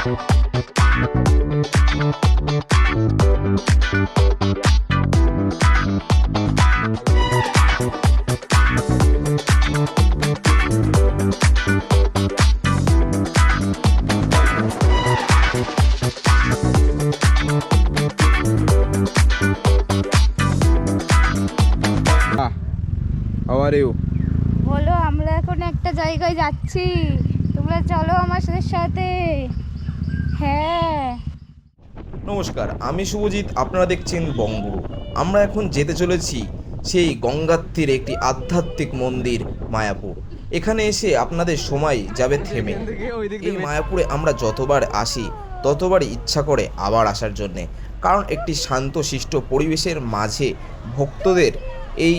How are you? বলো, আমরা এখন একটা জায়গায় যাচ্ছি, তোমরা চলো আমার সাথে। হ্যাঁ, নমস্কার, আমি শুভজিৎ, আপনারা দেখছেন বঙ্গগুরু। আমরা এখন যেতে চলেছি সেই গঙ্গার তীরে একটি আধ্যাত্মিক মন্দির মায়াপুর। এখানে এসে আপনাদের সময় যাবে থেমে। এই মায়াপুরে আমরা যতবার আসি ততবারই ইচ্ছা করে আবার আসার জন্যে, কারণ একটি শান্তশিষ্ট পরিবেশের মাঝে ভক্তদের এই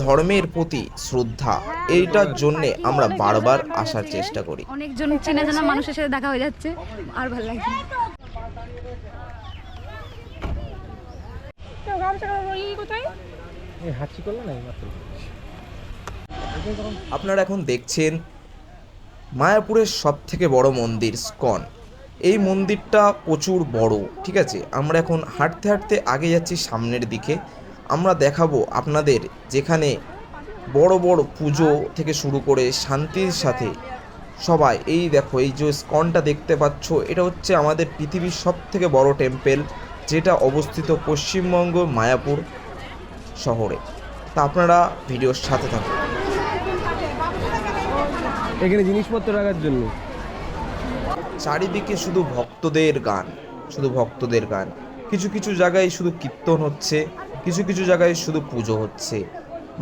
ধর্মের প্রতি শ্রদ্ধা, এইটার জন্যে আমরা বারবার আসার চেষ্টা করি। অনেকজন চেনা জানা মানুষের সাথে দেখা হয়ে যাচ্ছে, আর ভালো লাগছে। আপনারা এখন দেখছেন মায়াপুরের সবথেকে বড় মন্দির স্কন। এই মন্দিরটা প্রচুর বড়, ঠিক আছে। আমরা এখন হাঁটতে হাঁটতে আগে যাচ্ছি সামনের দিকে। আমরা দেখাবো আপনাদের যেখানে বড় বড় পুজো থেকে শুরু করে শান্তির সাথে সবাই, এই দেখো এই যে স্কনটা দেখতে পাচ্ছ, এটা হচ্ছে আমাদের পৃথিবীর সবথেকে বড় টেম্পেল, যেটা অবস্থিত পশ্চিমবঙ্গ মায়াপুর শহরে। তা আপনারা ভিডিওর সাথে থাকুন। এখানে জিনিসপত্র রাখার জন্য চারিদিকে শুধু ভক্তদের গান, শুধু ভক্তদের গান। কিছু কিছু জায়গায় শুধু কীর্তন হচ্ছে, কিছু কিছু জায়গায় শুধু পুজো হচ্ছে।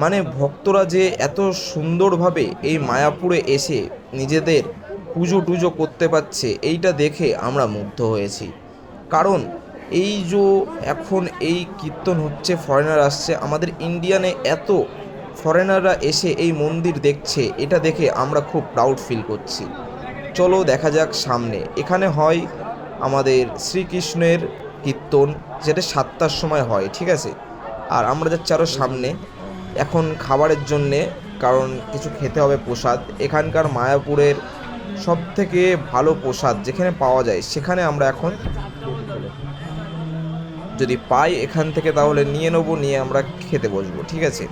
মানে ভক্তরা যে এত সুন্দরভাবে এই মায়াপুরে এসে নিজেদের পুজো টুজো করতে পারছে, এইটা দেখে আমরা মুগ্ধ হয়েছি। কারণ এই যে এখন এই কীর্তন হচ্ছে, ফরেনার আসছে, আমাদের ইন্ডিয়ানে এত ফরেনাররা এসে এই মন্দির দেখছে, এটা দেখে আমরা খুব প্রাউড ফিল করছি। চলো দেখা যাক সামনে। এখানে হয় আমাদের শ্রীকৃষ্ণের কীর্তন, যেটা 7টার সময় হয়, ঠিক আছে। আর আমরা যাচ্ছি আরও সামনে এখন খাবারের জন্যে, কারণ কিছু খেতে হবে প্রসাদ। এখানকার মায়াপুরের সবথেকে ভালো প্রসাদ যেখানে পাওয়া যায়, সেখানে আমরা এখন যদি পাই এখান থেকে তাহলে নিয়ে নেবো, নিয়ে আমরা খেতে বসবো, ঠিক আছে।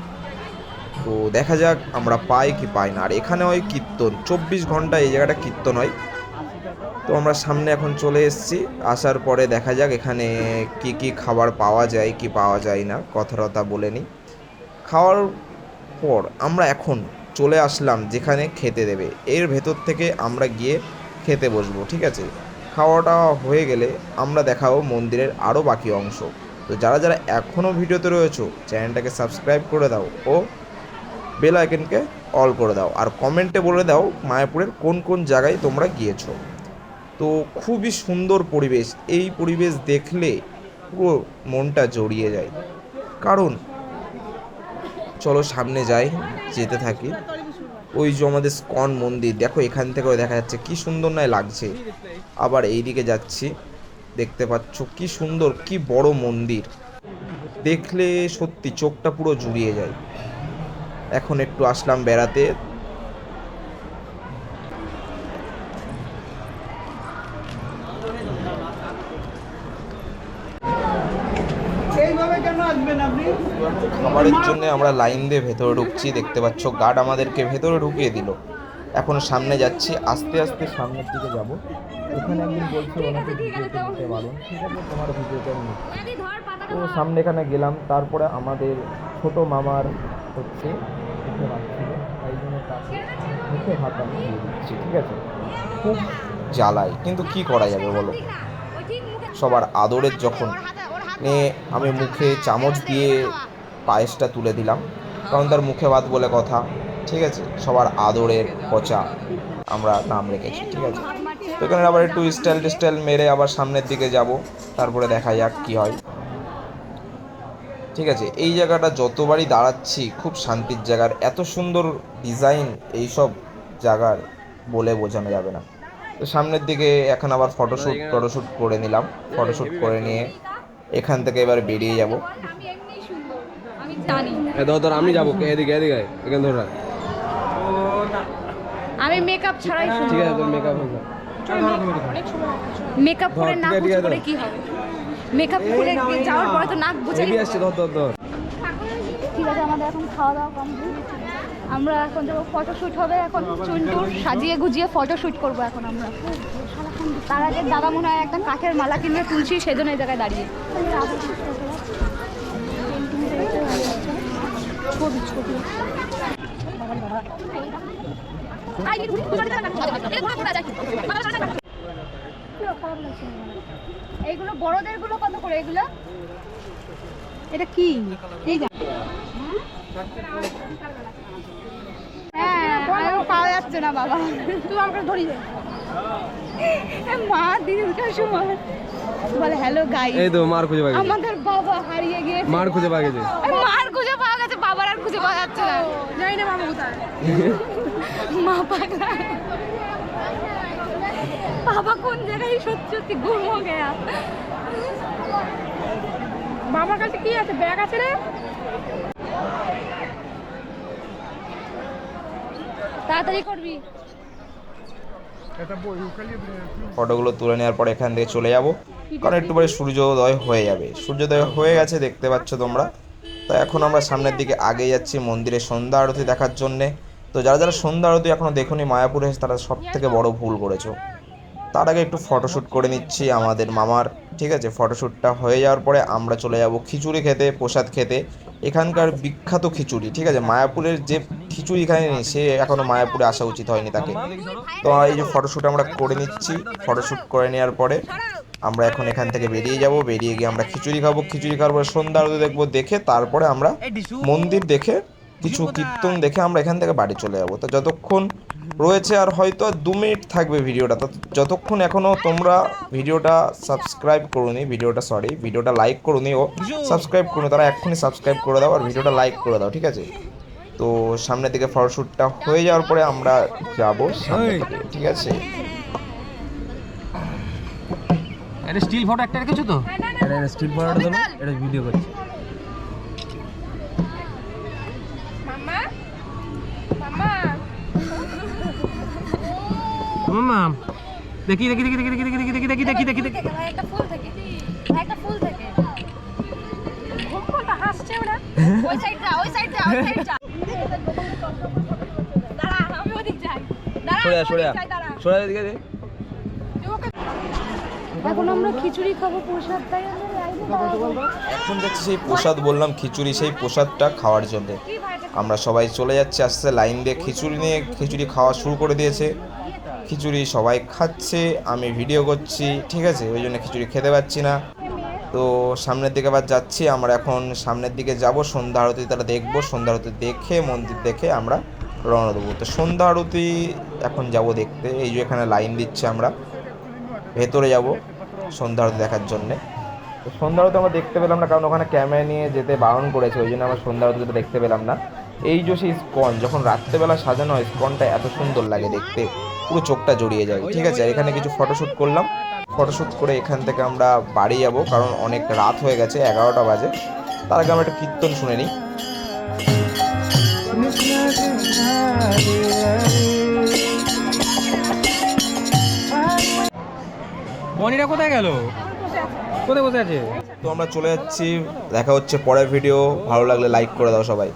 তো দেখা যাক আমরা পাই কি পাই না। আর এখানে হয় কীর্তন 24 ঘন্টা, এই জায়গাটা কীর্তন হয়। তো আমরা সামনে এখন চলে এসেছি, আসার পরে দেখা যাক এখানে কি কি খাবার পাওয়া যায় কি পাওয়া যায় না, কথা বলে নিই। খাওয়ার পর আমরা এখন চলে আসলাম যেখানে খেতে দেবে, এর ভেতর থেকে আমরা গিয়ে খেতে বসবো, ঠিক আছে। খাওয়াটা হয়ে গেলে আমরা দেখাবো মন্দিরের আরও বাকি অংশ। তো যারা যারা এখনও ভিডিওতে রয়েছো, চ্যানেলটাকে সাবস্ক্রাইব করে দাও ও বেল আইকনকে অল করে দাও। আর কমেন্টে বলে দাও মায়াপুরের কোন কোন জায়গায় তোমরা গিয়েছো। তো খুবই সুন্দর পরিবেশ, এই পরিবেশ দেখলে পুরো মনটা জড়িয়ে যায়। কারণ চলো সামনে যাই, যেতে থাকি। ওই যে আমাদের স্কন মন্দির, দেখো এখান থেকেও দেখা যাচ্ছে কি সুন্দর নয় লাগছে। আবার এই দিকে যাচ্ছি, দেখতে পাচ্ছ কি সুন্দর, কি বড় মন্দির, দেখলে সত্যি চোখটা পুরো জুড়িয়ে যায়। এখন একটু আসলাম বেড়াতে। খাবারের জন্য আমরা লাইন দিয়ে ভেতরে ঢুকছি, দেখতে পাচ্ছ গার্ড আমাদেরকে ভেতরে ঢুকিয়ে দিল। এখন সামনে যাচ্ছি, আস্তে আস্তে সামনের দিকে যাব। এখানে একদিন বলছে ওনাকে ভিডিওতে নিতে পারুন, ঠিক আছে, তোমার ভিডিওতে নিই। তো সামনে এখানে গেলাম, তারপরে আমাদের ছোট মামার হচ্ছে মুখে ভাত ছিল, তাই জন্য তাকে মুখে ভাত আমি দিয়ে দিচ্ছি, ঠিক আছে। খুব জ্বালাই, কিন্তু কি করা যাবে বলো, সবার আদরের যখন নিয়ে আমি মুখে চামচ দিয়ে পায়েসটা তুলে দিলাম, কারণ তার মুখে ভাত বলে কথা, ঠিক আছে। সবার আদরের পচা আমরা নাম রেখেছি, ঠিক আছে। তো এখানে আবার একটু স্টাইল মেরে আবার সামনের দিকে যাব, তারপরে দেখা যাক কি হয়, ঠিক আছে। এই জায়গাটা যতবারই দাঁড়াচ্ছি খুব শান্তির জায়গার, এত সুন্দর ডিজাইন এইসব জায়গার বলে বোঝানো যাবে না। তো সামনের দিকে এখন আবার ফটোশ্যুট করে নিলাম, ফটোশ্যুট করে নিয়ে এখান থেকে এবার বেরিয়ে যাব। আমি যাবো এদিকে এদিকে, এখানে ধর, আমি মেকআপ ছাড়াই, ঠিক আছে তোর মেকআপ হয়ে মেকআপ করে ধর, নাক ঠিক আছে, উঁচু করে ধর। কি হবে? মেকআপ করে যাওয়ার পরে তো নাক বুঝে বেবি আসছে, ধর ধর ধর। ঠিক আছে, আমাদের এখন খাওয়া দাওয়া কমপ্লিট। আমরা এখন যাবো ফটোশ্যুট হবে, এখন চুনটুর সাজিয়ে গুজিয়ে ফটোশ্যুট করবো এখন আমরা। তার আগে দাদা মনে হয় একটা কাঠের মালা কিনে তুলছি, সেজন্য এই জায়গায় দাঁড়িয়ে। ছবি ছবি এইগুলো বড়দের গুলো কত করে এগুলো? এটা কি? হ্যাঁ, পাওয়া যাচ্ছে না বাবা, তুই আমাকে ধরি দে। মা দিনকার সময় বলে হ্যালো গাইস, এই তো মার খুঁজে পাওয়া গেছে, আমাদের বাবা হারিয়ে গিয়েছে। মার খুঁজে পাওয়া গেছে। মার খুঁজে পাওয়া গেছে, বাবার আর খুঁজে পাওয়া যাচ্ছে না। জানি না বাবা কোথায়। মা পাগলা, বাবা কোন জায়গায় সত্যি সত্যি গুম হয়ে গেয়া। বাবার কাছে কি আছে? ব্যাগ আছে রে, তাড়াতাড়ি করবি। ফটোগুলো তুলে নেওয়ার পর এখান থেকে চলে যাব, কারণ একটু পরে সূর্যোদয় হয়ে যাবে। সূর্যোদয় হয়ে গেছে দেখতে পাচ্ছ তোমরা। তো এখন আমরা সামনের দিকে আগে যাচ্ছি মন্দিরে সন্ধ্যা আরতি দেখার জন্যে। তো যারা যারা সন্ধ্যা আরতি এখনও দেখোনি মায়াপুরে, তারা সব থেকে বড় ভুল করেছো। তার আগে একটু ফটোশ্যুট করে নিচ্ছি আমাদের মামার, ঠিক আছে? ফটোশ্যুটটা হয়ে যাওয়ার পরে আমরা চলে যাব খিচুড়ি খেতে, প্রসাদ খেতে। এখানকার বিখ্যাত খিচুড়ি, ঠিক আছে? মায়াপুরের যে খিচুড়ি খায়নি সে এখনও মায়াপুরে আসা উচিত হয়নি তাকে। তো এই যে ফটোশ্যুট আমরা করে নিচ্ছি, ফটোশ্যুট করে নেওয়ার পরে আমরা এখন এখান থেকে বেরিয়ে যাব। বেরিয়ে গিয়ে আমরা খিচুড়ি খাবো, খিচুড়ি খাওয়ার পরে সন্ধ্যা আরতি দেখবো, দেখে তারপরে আমরা মন্দির দেখে কিছু কীর্তন দেখে আমরা এখান থেকে বাড়ি চলে যাবো। তো যতক্ষণ রয়েছে আর হয়তো 2 মিনিট থাকবে ভিডিওটা, তো যতক্ষণ এখনও তোমরা ভিডিওটা ভিডিওটা লাইক করুনি ও সাবস্ক্রাইব করুন, তারা এক্ষুনি সাবস্ক্রাইব করে দাও আর ভিডিওটা লাইক করে দাও, ঠিক আছে? তো সামনের দিকে ফটোশ্যুটটা হয়ে যাওয়ার পরে আমরা যাব সামনের দিকে, ঠিক আছে? এটা স্টিল ফটো একটা রেখেছো তো? এটা স্টিল ফটোটা দাও, এটা ভিডিও করছি। মাম্মা মাম্মা মামা দেখি দেখি দেখি দেখি দেখি দেখি দেখি দেখি দেখি দেখি দেখি একটা ফুল থেকে, একটা ফুল থেকে ঘুমটা হাসছে ওরা। ওই সাইডটা, ওই সাইডটা, ওই সাইডটা। দাঁড়া, আমি ওদিক যাই। দাঁড়া, সরে সরে দিকে দে। এখন আমরা খিচুড়ি খাবো, প্রসাদ তাই আমরা লাইনে দাঁড়াবো। এখন যাচ্ছি সেই প্রসাদ, বললাম খিচুড়ি, সেই প্রসাদটা খাওয়ার জন্য আমরা সবাই চলে যাচ্ছি আস্তে লাইন দিয়ে। খিচুড়ি নিয়ে খিচুড়ি খাওয়া শুরু করে দিয়েছে, খিচুড়ি সবাই খাচ্ছে, আমি ভিডিও করছি, ঠিক আছে? ওই জন্য খিচুড়ি খেতে পাচ্ছি না। তো সামনের দিকে আবার যাচ্ছি আমরা, এখন সামনের দিকে যাব, সন্ধ্যা আরতি তারা দেখবো, সন্ধ্যা আরতি দেখে মন্দির দেখে আমরা রওনা দেবো। তো সন্ধ্যা আরতি এখন যাব দেখতে, এই যে এখানে লাইন দিচ্ছে, আমরা ভেতরে যাব সন্ধ্যা আরতি দেখার জন্যে। তো সন্ধ্যা আরতি আমরা দেখতে পেলাম না, কারণ ওখানে ক্যামেরা নিয়ে যেতে বারণ করেছে, ওই জন্য আমরা সন্ধ্যা আরতিটা দেখতে পেলাম না। এই যে সেই স্কন যখন রাত্রেবেলা সাজানো হয়, স্কনটা এত সুন্দর লাগে দেখতে, পুরো চোখটা জড়িয়ে যায়, ঠিক আছে? আর এখানে কিছু ফটোশ্যুট করলাম, ফটোশ্যুট করে এখান থেকে আমরা বাড়ি যাব, কারণ অনেক রাত হয়ে গেছে, 11টা বাজে। তার আগে আমরা একটা কীর্তন শুনে নিই। বনিরা কোথায় গেল? কোথায় বসে আছে? তো আমরা চলে যাচ্ছি, দেখা হচ্ছে পরের ভিডিও। ভালো লাগলে লাইক করে দাও সবাই।